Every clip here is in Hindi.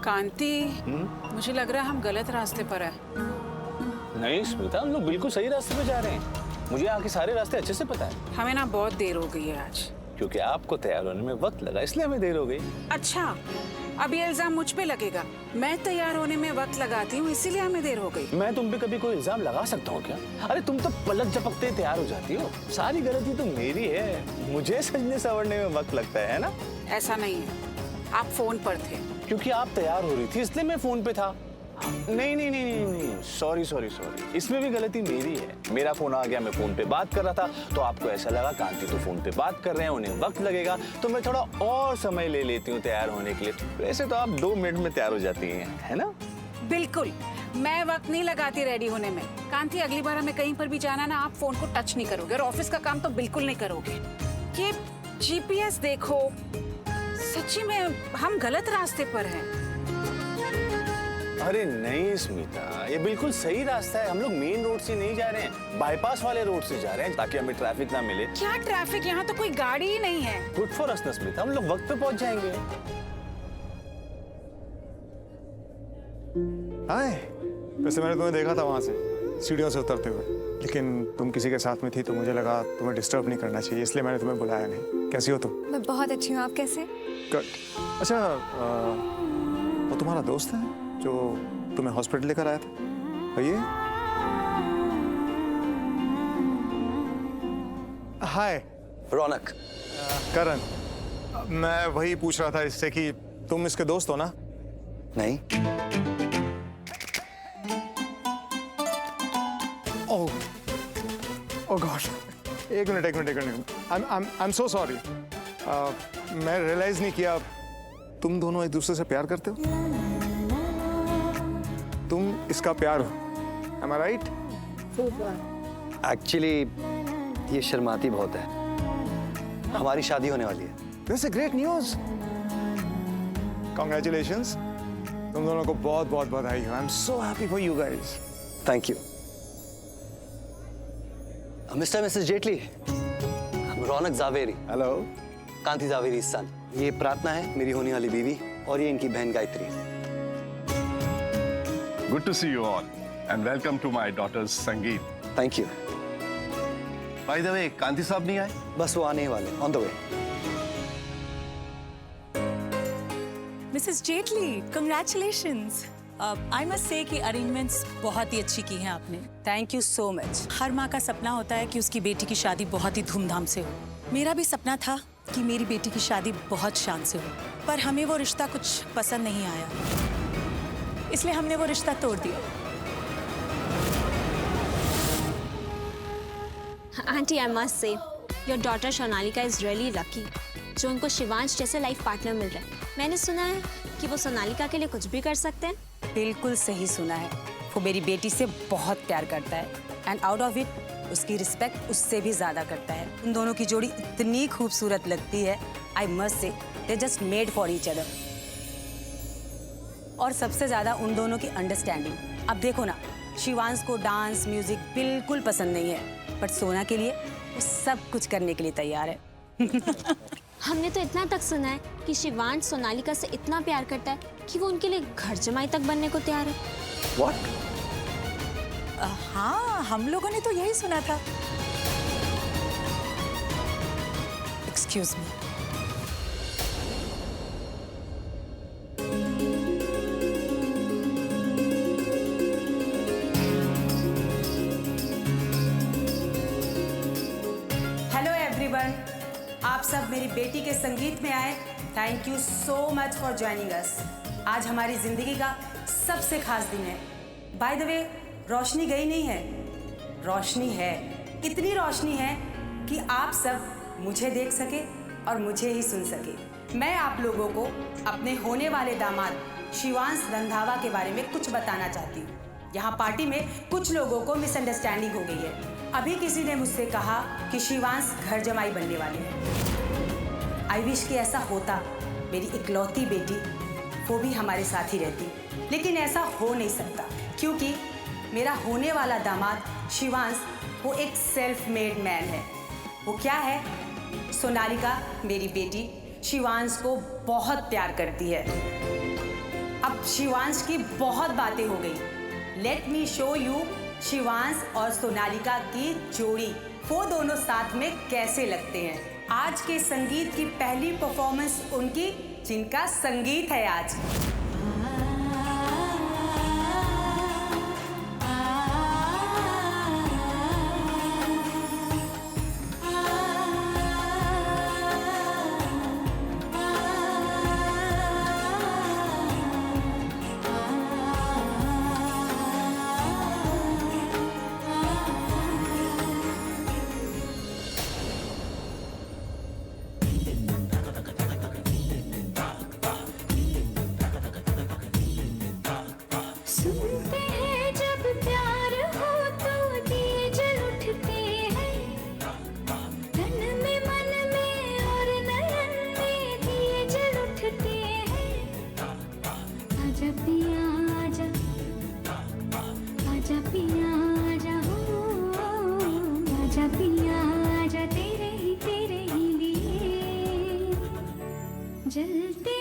कांति, मुझे लग रहा है हम गलत रास्ते पर है। नहीं स्मिता, हम लोग बिल्कुल सही रास्ते पे जा रहे हैं। मुझे यहाँ के सारे रास्ते अच्छे से पता है। हमें ना बहुत देर हो गई है आज। क्योंकि आपको तैयार होने में वक्त लगा, इसलिए हमें देर हो गई। अच्छा, अब ये इल्जाम मुझ पे लगेगा। मैं तैयार होने में वक्त लगाती हूँ, इसीलिए हमें देर हो गई। मैं तुम पे कभी कोई इल्जाम लगा सकता हूँ क्या? अरे तुम तो पलक झपकते तैयार हो जाती हो। सारी गलती तो मेरी है, मुझे सजने संवरने में वक्त लगता है ना? ऐसा नहीं है, आप फोन पर थे। क्योंकि आप तैयार हो रही थी इसलिए मैं फोन पे था। नहीं नहीं नहीं नहीं नहीं, सॉरी सॉरी सॉरी, इसमें भी गलती मेरी है। मेरा फोन आ गया, मैं फोन पे बात कर रहा था, तो आपको ऐसा लगा कांति तो फोन पे बात कर रहे हैं, उन्हें वक्त लगेगा, तो मैं थोड़ा और समय ले लेती हूँ तैयार होने के लिए। वैसे तो आप 2 मिनट में तैयार हो जाती हैं, है ना? बिल्कुल, मैं वक्त नहीं लगाती रेडी होने में। कांति, अगली बार हमें कहीं पर भी जाना ना, आप फोन को टच नहीं करोगे और ऑफिस का काम तो बिल्कुल नहीं करोगे। ये GPS देखो, सच्ची में हम गलत रास्ते पर हैं। अरे नहीं स्मिता, ये बिल्कुल सही रास्ता है। हम लोग मेन रोड से नहीं जा रहे हैं, बाईपास वाले रोड से जा रहे हैं, ताकि हमें ट्रैफिक ना मिले। क्या ट्रैफिक? यहाँ तो कोई गाड़ी ही नहीं है। गुड फॉर अस ना स्मिता, हम लोग वक्त पे पहुंच जाएंगे। हाय, वैसे मैंने तुम्हें देखा था वहां से सीढ़ियों से उतरते हुए, लेकिन तुम किसी के साथ में थी तो मुझे लगा तुम्हें डिस्टर्ब नहीं करना चाहिए, इसलिए मैंने तुम्हें बुलाया नहीं। कैसी हो तुम? मैं बहुत अच्छी हूँ, आप कैसे? गुड। अच्छा, वो तुम्हारा दोस्त है जो तुम्हें हॉस्पिटल लेकर आया था, भैया? हाय रौनक। करण, मैं वही पूछ रहा था इससे कि तुम इसके दोस्त हो ना? नहीं। ओह गॉड, एक minute. I am so sorry. मैं रियलाइज नहीं किया तुम दोनों एक दूसरे से प्यार करते हो। तुम इसका प्यार हो, am I right? एक्चुअली ये शर्माती बहुत है। हमारी शादी होने वाली है। That's a great news. Congratulations. तुम दोनों को बहुत बहुत बधाई हो। I'm so happy for you guys. Thank you. Mr Mrs Jaitley, Raunak Javeri. Hello. Kanti Javeri son. ये प्रार्थना है, मेरी होने वाली बीवी, और ये इनकी बहन Gayatri. Good to see you all, and welcome to my daughter's Sangeet. Thank you. By the way, Kanti साहब नहीं आए? बस वो आने ही वाले, on the way. Mrs Jaitley, congratulations. I must say कि अरेंजमेंट्स बहुत ही अच्छी की हैं आपने। Thank you so much. हर माँ का सपना होता है कि उसकी बेटी की शादी बहुत ही धूमधाम से हो। मेरा भी सपना था कि मेरी बेटी की शादी बहुत शान से हो, पर हमें वो रिश्ता कुछ पसंद नहीं आया, इसलिए हमने वो रिश्ता तोड़ दिया। Auntie, I must say, your daughter Sonalika is really lucky, जो उनको शिवांश जैसे लाइफ पार्टनर मिल रहा है। मैंने सुना है कि वो सोनालिका के लिए कुछ भी कर सकते हैं। बिल्कुल सही सुना है। वो मेरी बेटी से बहुत प्यार करता है, एंड आउट ऑफ इट उसकी रिस्पेक्ट उससे भी ज्यादा करता है। उन दोनों की जोड़ी इतनी खूबसूरत लगती है, आई मस्ट से they just made for each other. और सबसे ज्यादा उन दोनों की अंडरस्टैंडिंग। अब देखो ना, शिवांश को डांस म्यूजिक बिल्कुल पसंद नहीं है, बट सोना के लिए वो सब कुछ करने के लिए तैयार है। हमने तो इतना तक सुना है कि शिवांश सोनालिका से इतना प्यार करता है कि वो उनके लिए घर जमाई तक बनने को तैयार है। What? हाँ, हम लोगों ने तो यही सुना था। Excuse me. हेलो एवरीवन, आप सब मेरी बेटी के संगीत में आए। Thank you so much for joining us. आज हमारी जिंदगी का सबसे खास दिन है। बाय द वे, रोशनी गई नहीं है, रोशनी है। इतनी रोशनी है कि आप सब मुझे देख सके और मुझे ही सुन सके। मैं आप लोगों को अपने होने वाले दामाद शिवांश रंधावा के बारे में कुछ बताना चाहती हूँ। यहाँ पार्टी में कुछ लोगों को मिसअंडरस्टैंडिंग हो गई है। अभी किसी ने मुझसे कहा कि शिवांश घर जमाई बनने वाले हैं। आई विश कि ऐसा होता, मेरी इकलौती बेटी वो भी हमारे साथ ही रहती, लेकिन ऐसा हो नहीं सकता क्योंकि मेरा होने वाला दामाद शिवांश वो एक सेल्फ मेड मैन है। वो क्या है? सोनालिका मेरी बेटी शिवांश को बहुत प्यार करती है। अब अब शिवांश की बहुत बातें हो गई। Let me show you Shivansh और सोनालिका की जोड़ी, वो दोनों साथ में कैसे लगते हैं। आज के संगीत की पहली परफॉर्मेंस उनकी, जिनका संगीत है आज। सुनते हैं जब प्यार हो तो दिए जल उठते हैं, तन में मन में और नयन में दिए जल उठते हैं। आजा पिया आजा, आजा पिया आजा, हो आजा पिया आजा, तेरे ही लिए जलते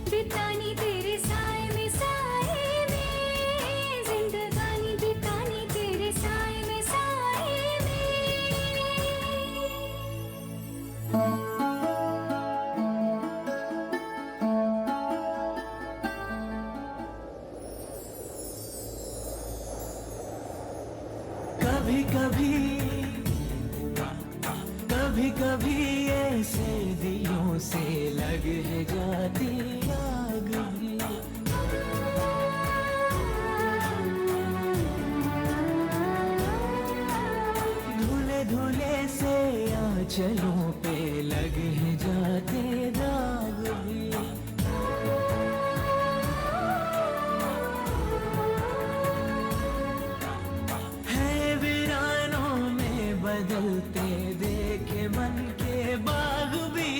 बितानी तेरे साए में, साए में जिंदगानी बितानी तेरे साए में, साए कभी कभी ऐसे दिलों से लग है जाती आग भी। धुले धुले से आंचलों पे लग है जाते दाग भी। है वीरानों में बदलते देखे मन के बाग भी।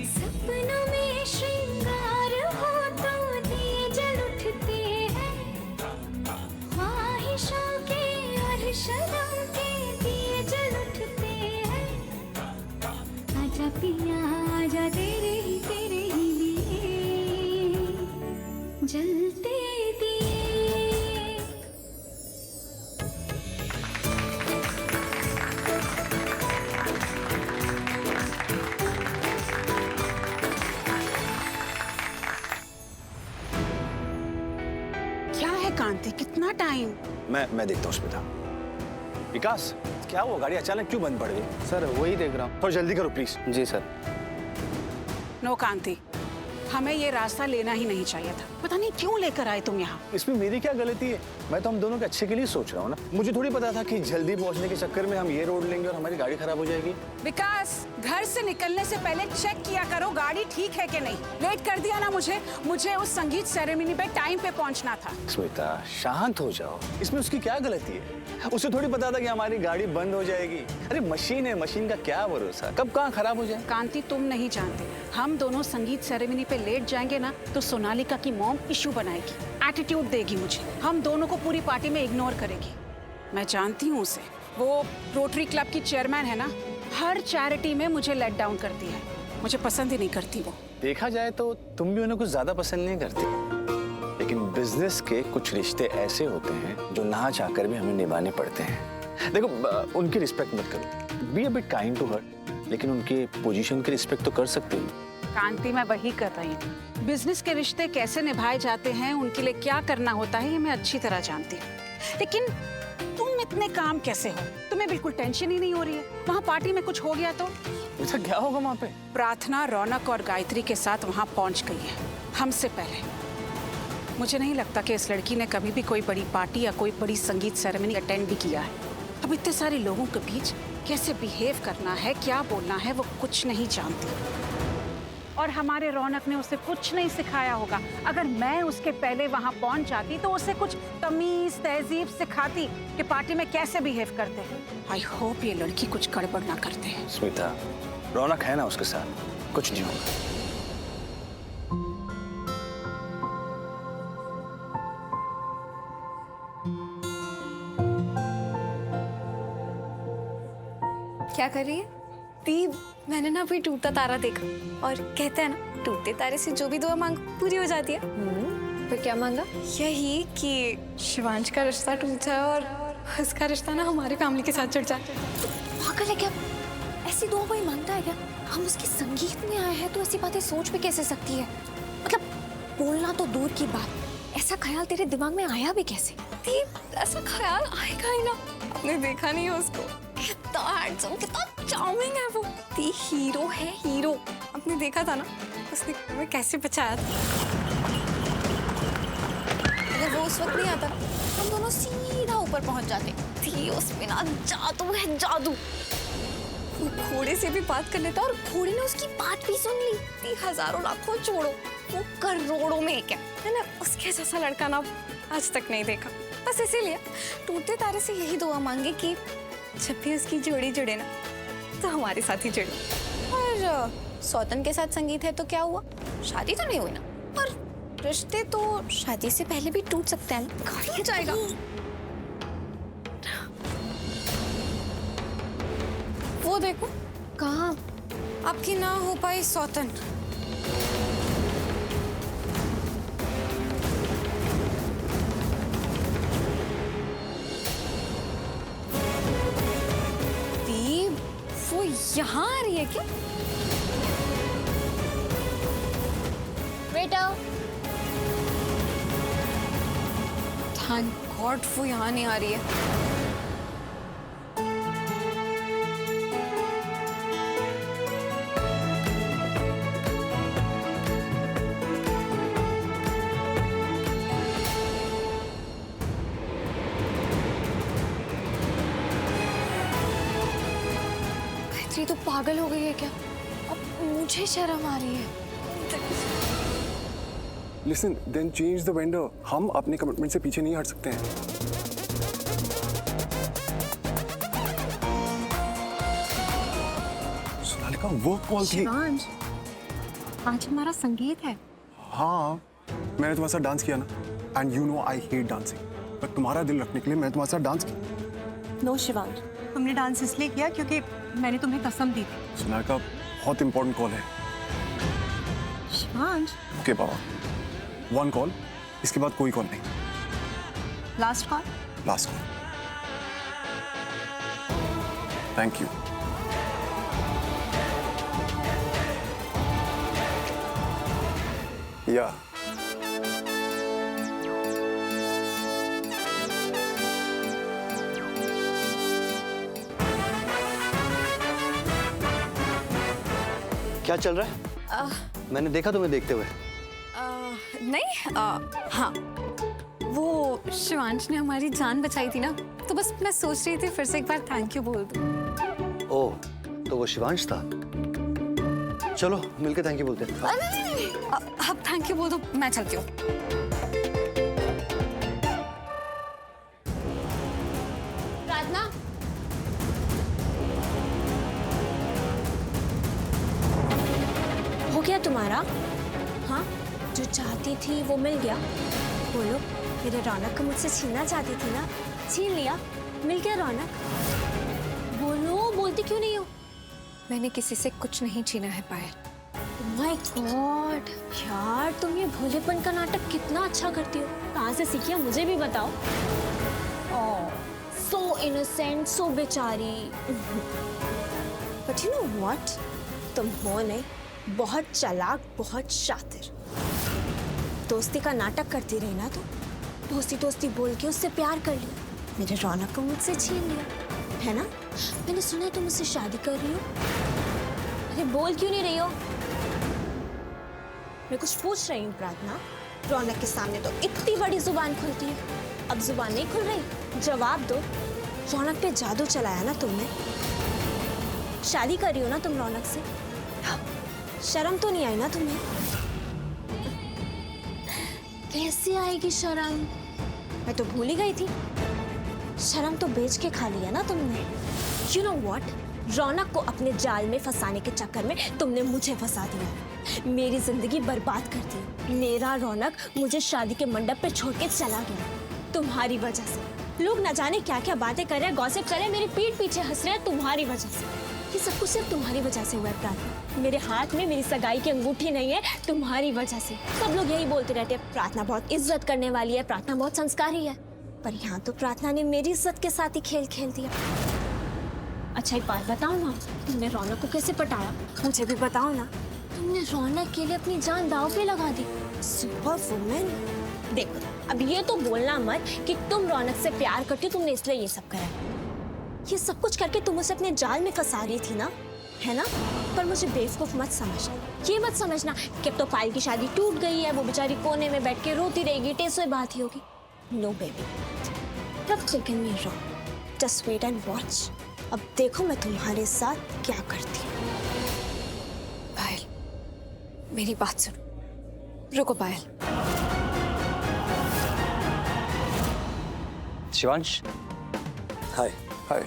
सपनों में श्रृंगार हो तो दिए जल उठते हैं, ख्वाहिशों के और शर्म के दिए जल उठते हैं। आजा पिया आजा, तेरे ही लिए जलते दिए। क्या है कांति, कितना टाइम? मैं देखता हूँ स्मिता। विकास, क्या हुआ? गाड़ी अचानक क्यों बंद पड़ गई? सर वही देख रहा हूँ। थोड़ा जल्दी करो प्लीज। जी सर। नो कांति, हमें ये रास्ता लेना ही नहीं चाहिए था। पता नहीं क्यों लेकर आए तुम यहाँ। इसमें मेरी क्या गलती है? मैं तो हम दोनों के अच्छे के लिए सोच रहा हूँ ना। मुझे थोड़ी पता था कि जल्दी पहुँचने के चक्कर में हम ये रोड लेंगे और हमारी गाड़ी खराब हो जाएगी। विकास, घर से निकलने से पहले चेक किया करो गाड़ी ठीक है कि नहीं। लेट कर दिया ना मुझे उस संगीत सेरेमनी पे टाइम पे पहुंचना था। स्मिता, शांत हो जाओ। इसमें उसकी क्या गलती है? उसे थोड़ी पता था कि हमारी गाड़ी बंद हो जाएगी। अरे मशीन है, मशीन का क्या भरोसा, कब कहाँ खराब हो जाए। कांति, तुम नहीं जानते, हम दोनों संगीत सेरेमनी पे लेट जाएंगे ना तो सोनालिका की मॉम इशू बनाएगी, एटीट्यूड देगी मुझे, हम दोनों को पूरी पार्टी में इग्नोर करेगी। मैं जानती हूँ उसे, वो रोटरी क्लब की चेयरमैन है ना, हर चैरिटी में मुझे लेट डाउन करती है। मुझे पसंद ही नहीं करती वो। देखा जाए तो तुम भी उन्हें कुछ ज्यादा पसंद नहीं करती, लेकिन बिजनेस के कुछ रिश्ते ऐसे होते हैं जो ना चाहकर भी हमें निभाने पड़ते हैं। देखो, उनकी रिस्पेक्ट मत करो, be a bit kind to her, लेकिन उनके पोजीशन की रिस्पेक्ट तो कर सकते हो। कांति, मैं वही कर रही हूँ। बिजनेस के रिश्ते कैसे निभाए जाते हैं, उनके लिए क्या करना होता है, ये मैं अच्छी तरह जानती हूँ। लेकिन तुम इतने काम कैसे हो? तुम्हें बिल्कुल टेंशन ही नहीं हो रही है? वहाँ पार्टी में कुछ हो गया तो ऐसा क्या होगा वहाँ पे? प्रार्थना, रौनक और गायत्री के साथ वहाँ पहुँच गई है हमसे पहले। मुझे नहीं लगता कि इस लड़की ने कभी भी कोई बड़ी पार्टी या कोई बड़ी संगीत सेरेमनी अटेंड भी किया है। अब इतने सारे लोगों के बीच कैसे बिहेव करना है, क्या बोलना है, वो कुछ नहीं जानती। और हमारे रौनक ने उसे कुछ नहीं सिखाया होगा। अगर मैं उसके पहले वहां पहुंच जाती तो उसे कुछ तमीज तहजीब सिखाती कि पार्टी में कैसे बिहेव करते हैं। आई होप ये लड़की कुछ गड़बड़ ना करते हैं। स्मिता, रौनक है ना उसके साथ, कुछ नहीं होगा। क्या कर रही है? दी, मैंने ना अभी टूटता तारा देखा और कहते हैं ना टूटे तारे से जो भी दुआ मांग पूरी हो जाती है। फिर क्या मांगा? यही कि शिवांश का रिश्ता टूट जाए और उसका रिश्ता ना हमारे फैमिली के साथ जुड़ जाए। पागल है क्या? ऐसी दुआ कोई मांगता है क्या? हम उसके संगीत में आए हैं तो ऐसी बातें सोच भी कैसे सकती है? मतलब बोलना तो दूर की बात, ऐसा ख्याल तेरे दिमाग में आया भी कैसे? ऐसा ख्याल आएगा ही ना, आपने देखा नहीं है उसको, कितना हैंडसम, कितना चार्मिंग है वो। ती हीरो है, हीरो। आपने देखा था ना उसने हमें कैसे बचाया था। अगर वो उस वक्त नहीं आता हम दोनों सीधा ऊपर पहुंच जाते। थी उसमें ना जादू है, जादू। वो घोड़े से भी बात कर लेता और घोड़े ने उसकी बात भी सुन ली। ती हजारों लाखों छोड़ो, वो करोड़ों में एक है ना। उसके जैसा लड़का ना आज तक नहीं देखा। बस इसीलिए टूटते तारे से यही दुआ मांगे कि जब भी उसकी जोड़ी जुड़े ना तो हमारे साथ ही जुड़े। और सौतन के साथ संगीत है तो क्या हुआ? शादी तो नहीं हुई ना, पर रिश्ते तो शादी से पहले भी टूट सकते हैं। कहाँ जाएगा? वो देखो, कहाँ आपकी ना हो पाई सौतन। दीप, वो यहाँ आ रही है क्या? बेटा, थैंक गॉड वो यहाँ नहीं आ रही है। गायत्री तो पागल हो गई है क्या? अब मुझे शर्म आ रही है। Listen, then change the vendor. हम अपने कमिटमेंट से पीछे नहीं हट सकते हैं। सोनालिका, वो कॉल थी। शिवांश, आज हमारा संगीत है। हाँ, मैंने तुम्हारे साथ डांस किया ना, and you know I hate dancing. पर तुम्हारा दिल रखने के लिए मैं तुम्हारे साथ डांस किया। नो शिवांश, तुमने डांस इसलिए किया क्योंकि मैंने तुम्हें कसम दी थी। सोनालिका, बहुत इंपॉर्टेंट कॉल है। शिवांश, ओके बाबा, वन कॉल, इसके बाद कोई कॉल नहीं। Last call. Last call. Thank you. या क्या चल रहा है? मैंने देखा तुम्हें देखते हुए। नहीं, हाँ, वो शिवांश ने हमारी जान बचाई थी ना, तो बस मैं सोच रही थी फिर से एक बार थैंक यू बोल दूं। ओह, तो वो शिवांश था। चलो मिलकर थैंक यू बोलते हैं। नहीं, अब थैंक यू बोल दो, मैं चलती हूँ। प्रार्थना, हो गया तुम्हारा? हाँ, जो चाहती थी वो मिल गया। बोलो, मेरे रौनक को मुझसे छीनना चाहती थी ना, छीन लिया, मिल गया रौनक। बोलो, बोलती क्यों नहीं हो? मैंने किसी से कुछ नहीं छीना है पायल। माय गॉड यार, तुम ये भोलेपन का नाटक कितना अच्छा करती हो। कहाँ से सीखी मुझे भी बताओ। ओह, सो इनोसेंट, सो बेचारी। बट यू नो व्हाट, तुम हो नहीं, बहुत चालाक, बहुत शातिर। दोस्ती का नाटक करती रही ना, तो दोस्ती दोस्ती बोल के उससे प्यार कर लिया, मेरे रौनक को मुझसे छीन लिया, है ना? मैंने सुना है तुम मुझसे शादी कर रही हो। अरे बोल क्यों नहीं रही हो? मैं कुछ पूछ रही हूँ प्रार्थना। रौनक के सामने तो इतनी बड़ी जुबान खुलती है, अब जुबान नहीं खुल रही, जवाब दो। रौनक पे जादू चलाया ना तुमने? शादी कर रही हो ना तुम रौनक से? शर्म तो नहीं आई ना तुम्हें? कैसे आएगी शर्म? मैं तो भूल ही गई थी। शर्म तो बेच के खा लिया ना तुमने। You know what? रौनक को अपने जाल में फंसाने के चक्कर में तुमने मुझे फंसा दिया, मेरी जिंदगी बर्बाद कर दी। मेरा रौनक मुझे शादी के मंडप पे छोड़ के चला गया तुम्हारी वजह से। लोग न जाने क्या क्या बातें कर रहे हैं, गॉसिप कर रहे हैं, मेरी पीठ पीछे हंस रहे हैं तुम्हारी वजह से। ये सब कुछ सिर्फ तुम्हारी वजह से हुआ है प्रार्थना। मेरे हाथ में मेरी सगाई की अंगूठी नहीं है, तुम्हारी वजह से। सब लोग यही बोलते रहते हैं प्रार्थना बहुत इज्जत करने वाली है, प्रार्थना बहुत संस्कारी है, पर यहाँ तो प्रार्थना ने मेरी इज्जत के साथ ही खेल खेल दिया। अच्छा एक बात बताओ ना, तुमने रौनक को कैसे पटाया? मुझे भी बताओ ना। तुमने रौनक के लिए अपनी जान दांव पे लगा दी। Super women. देखो अब ये तो बोलना मत कि तुम रौनक से प्यार करती हो, तुमने इसलिए ये सब करा। ये सब कुछ करके तुम उसे अपने जाल में फंसा रही थी ना, है ना? पर मुझे बेवकूफ मत समझना, ये मत समझना कि अब तो पायल की शादी टूट गई है, वो बेचारी कोने में बैठ के रोती रहेगी, टेसों बात ही होगी। नो बेबी, तब taken me wrong, just wait and watch. अब देखो मैं तुम्हारे साथ क्या करती हूँ। पायल, मेरी बात सुनो। रुको पायल। शिवांश, हाय। हाय।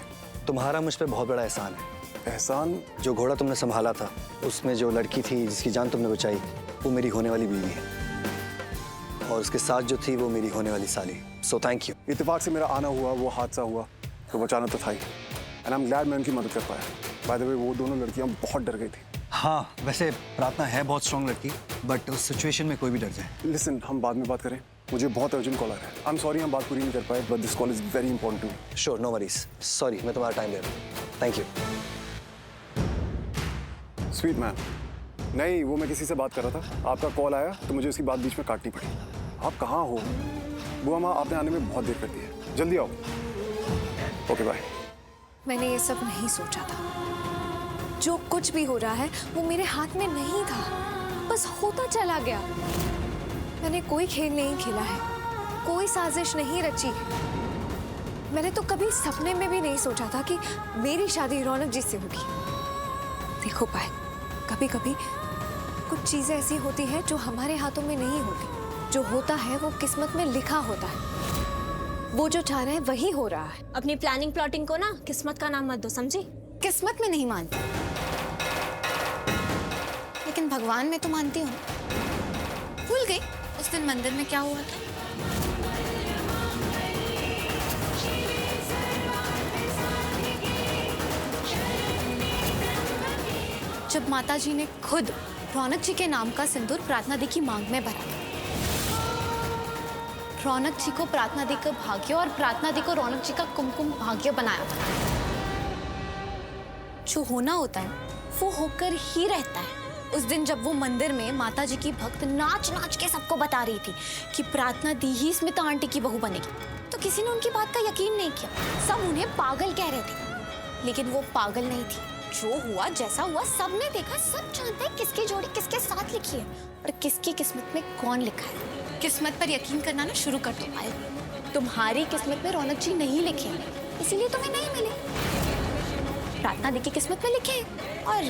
तुम्हारा मुझ पे बहुत बड़ा एहसान है। एहसान? जो घोड़ा तुमने संभाला था, उसमें जो लड़की थी जिसकी जान तुमने बचाई, वो मेरी होने वाली बीवी है, और उसके साथ जो थी वो मेरी होने वाली साली। So thank you. इत्तेफाक से मेरा आना हुआ, वो हादसा हुआ तो बचाना तो था ही, एंड आई एम ग्लैड मैं उनकी मदद कर पाया। बाय द वे वो दोनों लड़कियां बहुत डर गई थी। हाँ, वैसे प्रार्थना है बहुत स्ट्रॉन्ग लड़की, बट उस सिचुएशन में कोई भी डर जाए। लिसन, हम बाद में बात करें, मुझे बहुत अर्जेंट कॉल आ रहा है। आई एम सॉरी हम बात पूरी नहीं कर पाए, but this call is very important to me. Sure, no worries. Sorry, मैं तुम्हारा टाइम ले रहा हूँ। Thank you. Sweet man. नहीं, वो मैं किसी से बात कर रहा था, आपका कॉल आया तो मुझे उसकी बात बीच में काटनी पड़ी। आप कहाँ हो? बुआ माँ, आपने आने में बहुत देर कर दी है, जल्दी आओ। Okay bye. मैंने ये सब नहीं सोचा था। जो कुछ भी हो रहा है वो मेरे हाथ में नहीं था, बस होता चला गया। मैंने कोई खेल नहीं खेला है, कोई साजिश नहीं रची है। मैंने तो कभी सपने में भी नहीं सोचा था कि मेरी शादी रौनक जी से होगी। देखो पायल, कभी कभी कुछ चीजें ऐसी होती हैं जो हमारे हाथों में नहीं होती। जो होता है वो किस्मत में लिखा होता है। वो जो चाह रहे हैं वही हो रहा है। अपनी प्लानिंग प्लॉटिंग को ना किस्मत का नाम मत दो, समझी? किस्मत में नहीं मानती, लेकिन भगवान में तो मानती हूँ। भूल गई उस दिन मंदिर में क्या हुआ था। जब माता जी ने खुद रौनक जी के नाम का सिंदूर प्रार्थना दी की मांग में भरा। रौनक जी को प्रार्थना दी का भाग्य और प्रार्थना दी को रौनक जी का कुमकुम भाग्य बनाया था। जो होना होता है वो होकर ही रहता है। उस दिन जब वो मंदिर में माता जी की भक्त नाच नाच के सबको बता रही थी कि प्रार्थना दी ही स्मिता आंटी की बहू बनेगी, तो किसी ने उनकी बात का यकीन नहीं किया। सब उन्हें पागल कह रहे थे, लेकिन वो पागल नहीं थी। जो हुआ जैसा हुआ सबने देखा। सब जानते हैं किसकी जोड़ी किसके साथ लिखी है और किसकी किस्मत में कौन लिखा है। किस्मत पर यकीन करना ना शुरू कर दो पायल। तुम्हारी किस्मत में रौनक जी नहीं लिखे, इसीलिए तुम्हें नहीं मिले। प्रार्थना दी की किस्मत में लिखे, और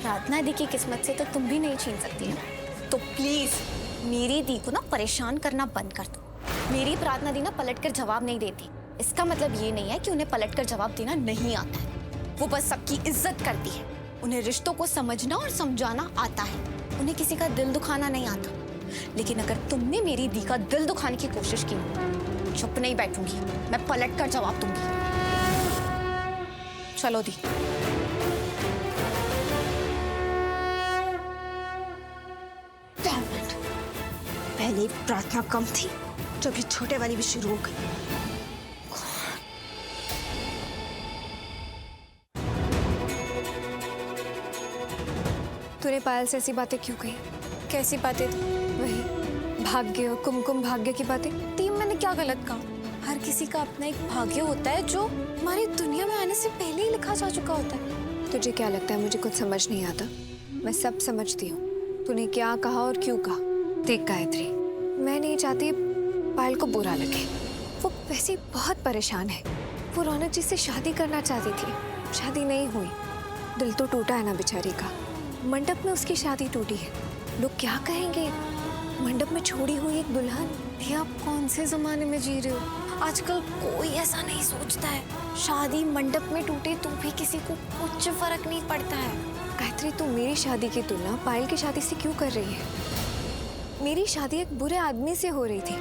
प्रार्थना दी की किस्मत से तो तुम भी नहीं छीन सकती ना। तो प्लीज मेरी दी को ना परेशान करना बंद कर दो। मेरी प्रार्थना दी ना पलट कर जवाब नहीं देती। इसका मतलब ये नहीं है कि उन्हें पलट कर जवाब देना नहीं आता है। वो बस सबकी इज्जत करती है। उन्हें रिश्तों को समझना और समझाना आता है। उन्हें किसी का दिल दुखाना नहीं आता। लेकिन अगर तुमने मेरी दी का दिल दुखाने की कोशिश की, चुप नहीं बैठूंगी, मैं पलट कर जवाब दूंगी। चलो दी। पहले प्रार्थना कम थी, जब ये छोटे वाली भी शुरू हो गई। तूने पायल से ऐसी बातें क्यों कही? कैसी बातें थी? वही भाग्य, कुमकुम भाग्य की बातें। टीम, मैंने क्या गलत कहा? हर किसी का अपना एक भाग्य होता है जो हमारी दुनिया में आने से पहले ही लिखा जा चुका होता है। तुझे क्या लगता है मुझे कुछ समझ नहीं आता? मैं सब समझती हूँ। तूने क्या कहा और क्यों कहा। देख गायत्री, मैं नहीं चाहती पायल को बुरा लगे। वो वैसे बहुत परेशान है। वो रौनक जी से शादी करना चाहती थी, शादी नहीं हुई। दिल तो टूटा है ना बेचारी का। मंडप में उसकी शादी टूटी है। लोग क्या कहेंगे? मंडप में छोड़ी हुई एक दुल्हन। ये आप कौन से जमाने में जी रहे हो? आजकल कोई ऐसा नहीं सोचता है। शादी मंडप में टूटे तो भी किसी को कुछ फर्क नहीं पड़ता है। गायत्री, तू मेरी शादी की तुलना पायल की शादी से क्यों कर रही है? मेरी शादी एक बुरे आदमी से हो रही थी,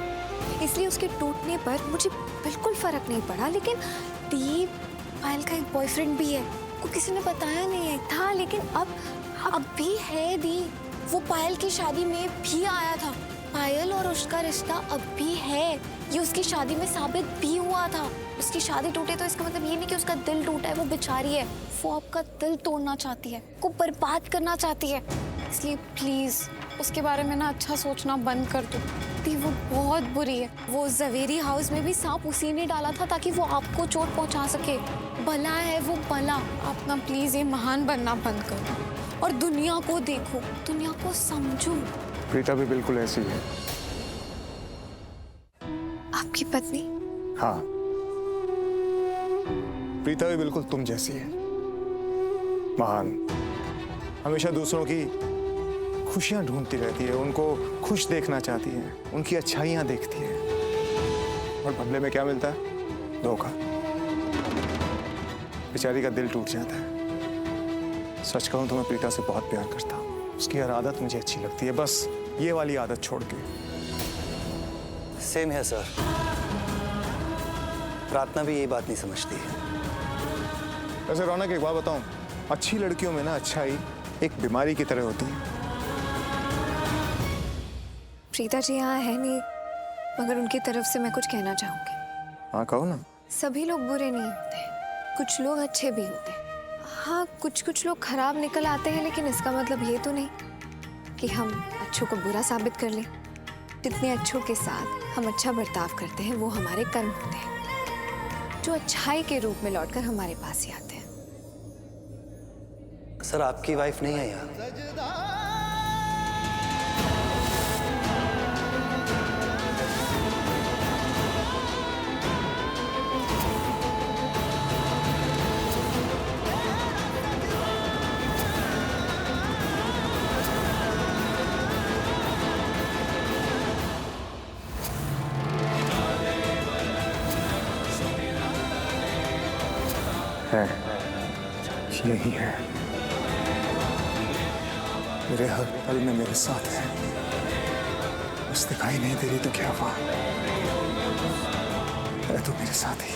इसलिए उसके टूटने पर मुझे बिल्कुल फर्क नहीं पड़ा। लेकिन दीप, पायल का एक बॉयफ्रेंड भी है, आपको किसी ने बताया नहीं है? था, लेकिन अब भी है दी। वो पायल की शादी में भी आया था। पायल और उसका रिश्ता अब भी है। ये उसकी शादी में साबित भी हुआ था। उसकी शादी टूटे तो इसका मतलब ये नहीं कि उसका दिल टूटा है। वो बेचारी है, वो आपका दिल तोड़ना चाहती है, को बर्बाद करना चाहती है। इसलिए प्लीज उसके बारे में ना अच्छा सोचना बंद कर दो। दी वो बहुत बुरी है। वो जवेरी हाउस में भी सांप उसी ने डाला था ताकि वो आपको चोट पहुंचा सके। भला है वो भला। आप ना प्लीज ये महान बनना बंद करो और दुनिया को देखो, दुनिया को समझो। प्रीता भी बिल्कुल ऐसी है। आपकी पत्नी? हाँ, प्रीता भी बिल्कुल तुम जैसी है, महान। हमेशा दूसरों की खुशियां ढूंढती रहती है, उनको खुश देखना चाहती है, उनकी अच्छाइयां देखती है, और बदले में क्या मिलता है? धोखा। बेचारी का दिल टूट जाता है। सच कहूं तो मैं प्रीता से बहुत प्यार करता हूं। उसकी हर आदत मुझे अच्छी लगती है, बस ये वाली आदत छोड़ के। सेम है सर। प्रार्थना भी ये बात नहीं समझती है। वैसे रौनक, एक बात बताऊं, अच्छी लड़कियों में ना अच्छाई एक बीमारी की तरह होती है। प्रीता जी यहाँ है नहीं, मगर उनकी तरफ से मैं कुछ कहना चाहूंगी। हाँ, कहो ना। सभी लोग बुरे नहीं होते, कुछ लोग अच्छे भी होते हैं। हाँ, कुछ लोग खराब निकल आते हैं, लेकिन इसका मतलब ये तो नहीं कि हम अच्छों को बुरा साबित कर लें। जितने अच्छों के साथ हम अच्छा बर्ताव करते हैं वो हमारे कर्म होते हैं, जो अच्छाई के रूप में लौटकर हमारे पास ही आते हैं। सर, आपकी वाइफ नहीं है यहाँ। है, यही है। मेरे हर पल में मेरे साथ है। बस दिखाई नहीं दे रही तो क्या हुआ, है तो मेरे साथ ही।